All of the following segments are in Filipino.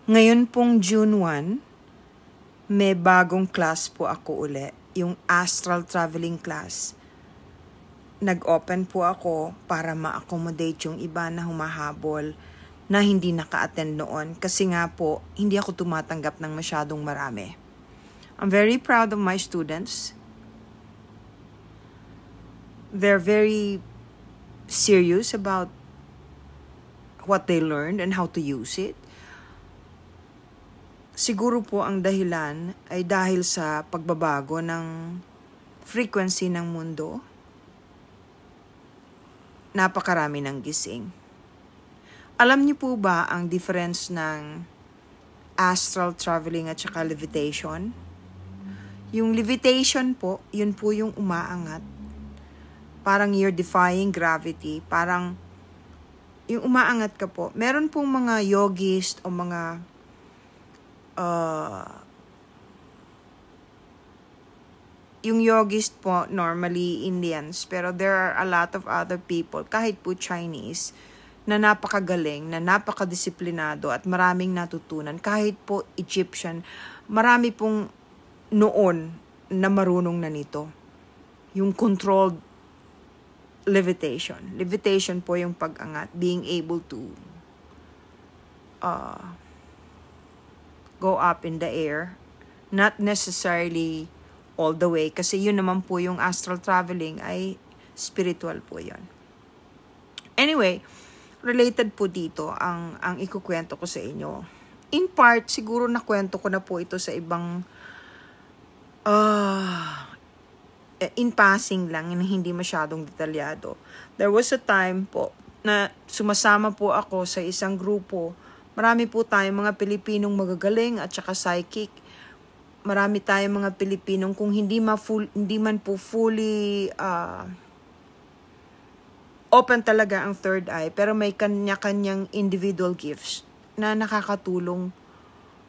Ngayon pong June 1, may bagong class po ako uli, yung astral traveling class. Nag-open po ako para ma-accommodate yung iba na humahabol na hindi naka-attend noon kasi nga po, hindi ako tumatanggap ng masyadong marami. I'm very proud of my students. They're very serious about what they learned and how to use it. Siguro po ang dahilan ay dahil sa pagbabago ng frequency ng mundo. Napakarami ng gising. Alam niyo po ba ang difference ng astral traveling at saka levitation? Yung levitation po, yun po yung umaangat. Parang you're defying gravity. Parang yung umaangat ka po. Meron pong mga yogist o mga yung yogist po, normally Indians, pero there are a lot of other people, kahit po Chinese, na napakagaling, na napakadisiplinado at maraming natutunan. Kahit po Egyptian, marami pong noon na marunong na nito. Yung controlled levitation. Levitation po yung pag-angat, being able to go up in the air, not necessarily all the way, kasi yun naman po yung astral traveling ay spiritual po yun. Anyway, related po dito ang ikukwento ko sa inyo. In part, siguro nakwento ko na po ito sa ibang in passing lang, hindi masyadong detalyado. There was a time po na sumasama po ako sa isang grupo. Marami po tayong mga Pilipinong magagaling at saka psychic. Marami tayong mga Pilipinong kung hindi man po fully open talaga ang third eye, pero may kanya-kanyang individual gifts na nakakatulong.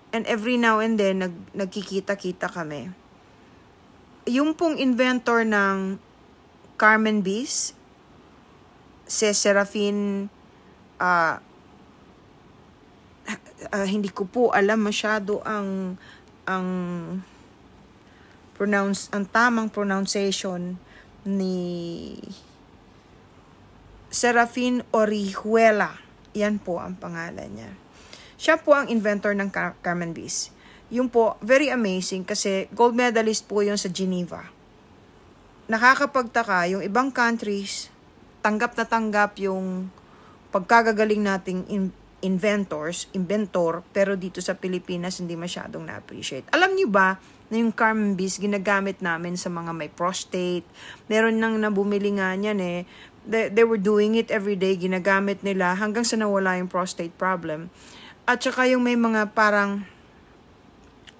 And every now and then, nagkikita-kita kami. Yung pong inventor ng Carmen Bees, si Serafin, hindi ko po alam masyado ang tamang pronunciation ni Serafin Orihuela. Yan po ang pangalan niya. Siya po ang inventor ng Carmen Bees. Yung po, very amazing kasi gold medalist po yun sa Geneva. Nakakapagtaka, yung ibang countries, tanggap na tanggap yung pagkagagaling nating inventor, pero dito sa Pilipinas, hindi masyadong na-appreciate. Alam niyo ba na yung Carmen Bees, ginagamit namin sa mga may prostate? Meron nang nabumili nga niyan eh. They were doing it every day, ginagamit nila hanggang sa nawala yung prostate problem. At saka yung may mga parang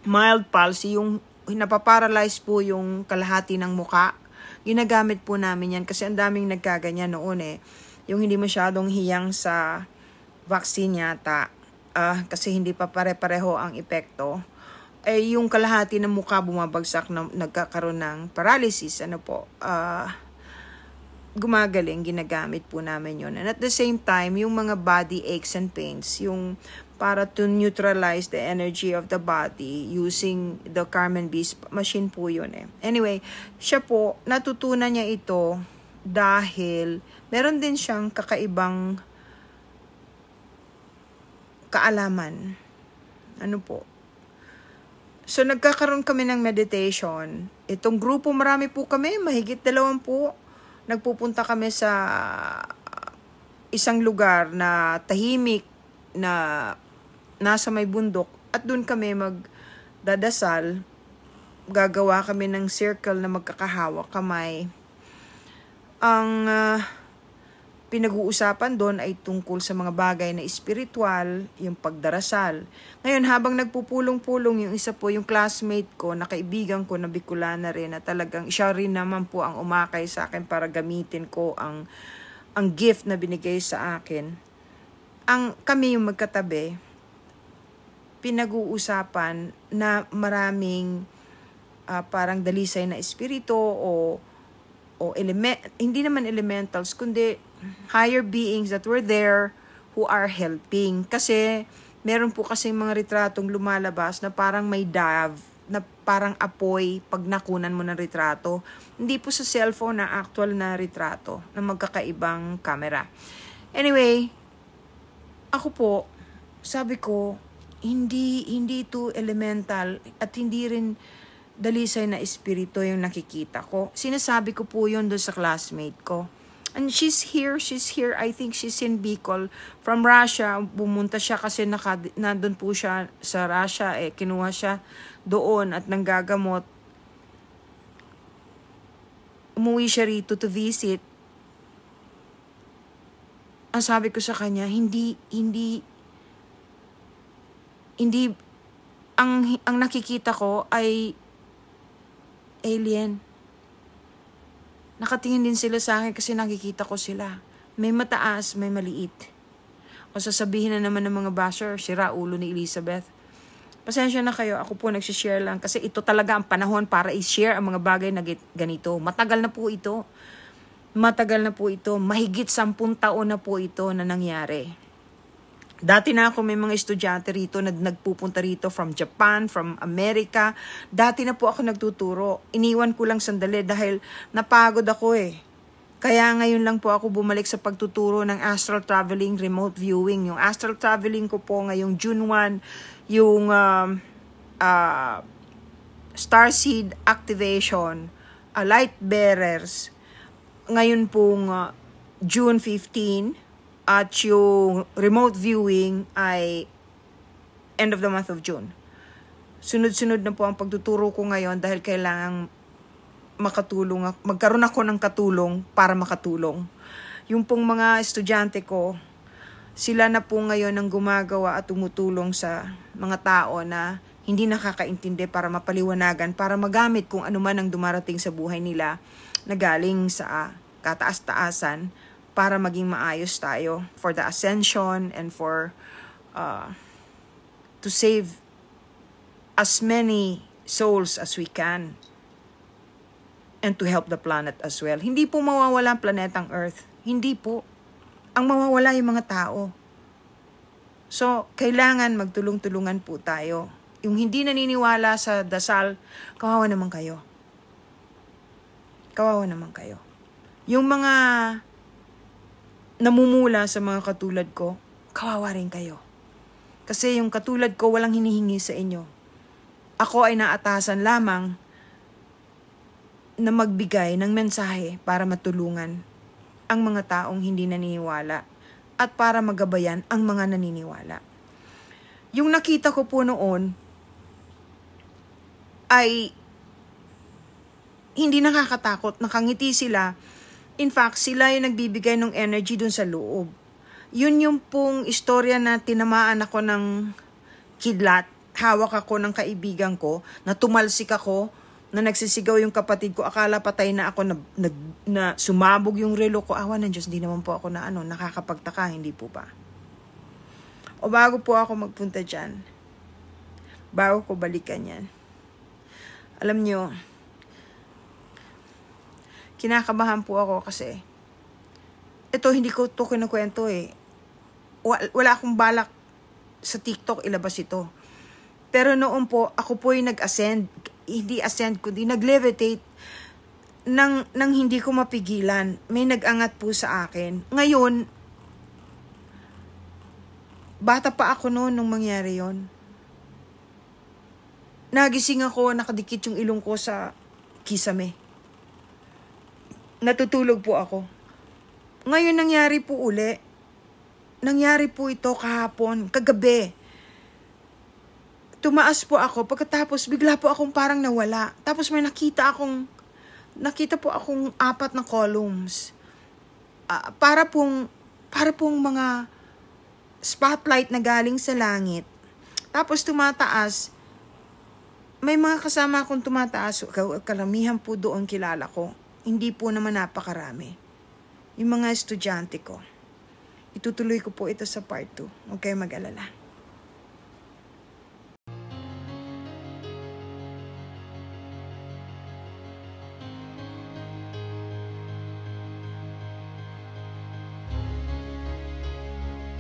mild palsy, yung napaparalyze po yung kalahati ng muka. Ginagamit po namin yan kasi ang daming nagkaganyan noon eh. Yung hindi masyadong hiyang sa vaccine yata, kasi hindi pa pare-pareho ang epekto. Eh, yung kalahati ng muka bumabagsak na nagkakaroon ng paralysis, gumagaling, ginagamit po namin yun. And at the same time, yung mga body aches and pains, yung para to neutralize the energy of the body using the Carmen Bees machine po yun eh. Anyway, siya po, natutunan niya ito dahil meron din siyang kakaibang kaalaman. Ano po? So, nagkakaroon kami ng meditation. Itong grupo, marami po kami, mahigit 20. Nagpupunta kami sa isang lugar na tahimik, na nasa may bundok, at doon kami magdadasal. Gagawa kami ng circle na magkakahawak kamay. Ang pinag-uusapan doon ay tungkol sa mga bagay na espiritual, yung pagdarasal. Ngayon, habang nagpupulong-pulong, yung isa po, yung classmate ko, na kaibigan ko na Bicolana rin, na talagang siya rin naman po ang umakay sa akin para gamitin ko ang gift na binigay sa akin. Kami yung magkatabi, pinag-uusapan na maraming parang dalisay na espiritu o hindi naman elementals, kundi higher beings that were there who are helping. Kasi Meron po kasi mga retratong lumalabas na parang may dove, na parang apoy pag nakunan mo ng retrato. Hindi po sa cellphone na actual na retrato na magkakaibang camera. Anyway, ako po, sabi ko, hindi ito elemental at hindi rin dalisay na espiritu yung nakikita ko. Sinasabi ko po yun doon sa classmate ko. And she's here, I think she's in Bicol. From Russia, bumunta siya kasi nandun po siya sa Russia, kinuha siya doon at nanggagamot. Umuwi siya rito to visit. Ang sabi ko sa kanya, hindi, ang nakikita ko ay alien. Nakatingin din sila sa akin kasi nakikita ko sila. May mataas, may maliit. O sasabihin na naman ng mga basher, sira ulo ni Elizabeth. Pasensya na kayo, ako po nagsishare lang kasi ito talaga ang panahon para i-share ang mga bagay na ganito. Matagal na po ito. Mahigit 10 taon na po ito na nangyari. Dati na ako may mga estudyante rito na nagpupunta rito from Japan, from America. Dati na po ako nagtuturo. Iniwan ko lang sandali dahil napagod ako Kaya ngayon lang po ako bumalik sa pagtuturo ng astral traveling, remote viewing. Yung astral traveling ko po ngayong June 1, yung starseed activation, light bearers. Ngayon pong June 15, at yung remote viewing ay end of the month of June. Sunod-sunod na po ang pagtuturo ko ngayon dahil kailangang magkaroon ako ng katulong para makatulong. Yung pong mga estudyante ko, sila na po ngayon ang gumagawa at tumutulong sa mga tao na hindi nakakaintindi para mapaliwanagan, para magamit kung ano man ang dumarating sa buhay nila na galing sa kataas-taasan para maging maayos tayo for the ascension and for to save as many souls as we can and to help the planet as well. Hindi po mawawala ang planetang Earth. Hindi po. Ang mawawala yung mga tao. So, kailangan magtulong-tulungan po tayo. Yung hindi naniniwala sa dasal, kawawa naman kayo. Kawawa naman kayo. Yung mga namumula sa mga katulad ko, kawawa rin kayo. Kasi yung katulad ko walang hinihingi sa inyo. Ako ay naatasan lamang na magbigay ng mensahe para matulungan ang mga taong hindi naniniwala at para magabayan ang mga naniniwala. Yung nakita ko po noon ay hindi nakakatakot, nakangiti sila. In fact, sila yung nagbibigay ng energy dun sa loob. Yun yung pong istorya na tinamaan ako ng kidlat. Hawak ako ng kaibigan ko, na tumalsik ako, na nagsisigaw yung kapatid ko. Akala patay na ako, na sumabog yung relo ko. Awa ng Diyos, di naman po ako na nakakapagtaka, hindi po ba? O bago po ako magpunta dyan, bago ko balikan yan, alam nyo, kinakabahan po ako kasi ito hindi ko to kinukwento wala akong balak sa TikTok ilabas ito, pero noon po ako po yung hindi ascend kundi nag-levitate nang hindi ko mapigilan. May nag-angat po sa akin. Ngayon bata pa ako noon nung mangyari yon. Nagising ako, nakadikit yung ilong ko sa kisame. Natutulog po ako. Ngayon nangyari po uli. Nangyari po ito kahapon, kagabi. Tumaas po ako, pagkatapos bigla po akong parang nawala. Tapos may nakita po akong 4 na columns. Para pong mga spotlight na galing sa langit. Tapos tumataas. May mga kasama akong tumataas. Karamihan po doon kilala ko. Hindi po naman napakarami. Yung mga estudyante ko. Itutuloy ko po ito sa part 2. Huwag kayo mag-alala.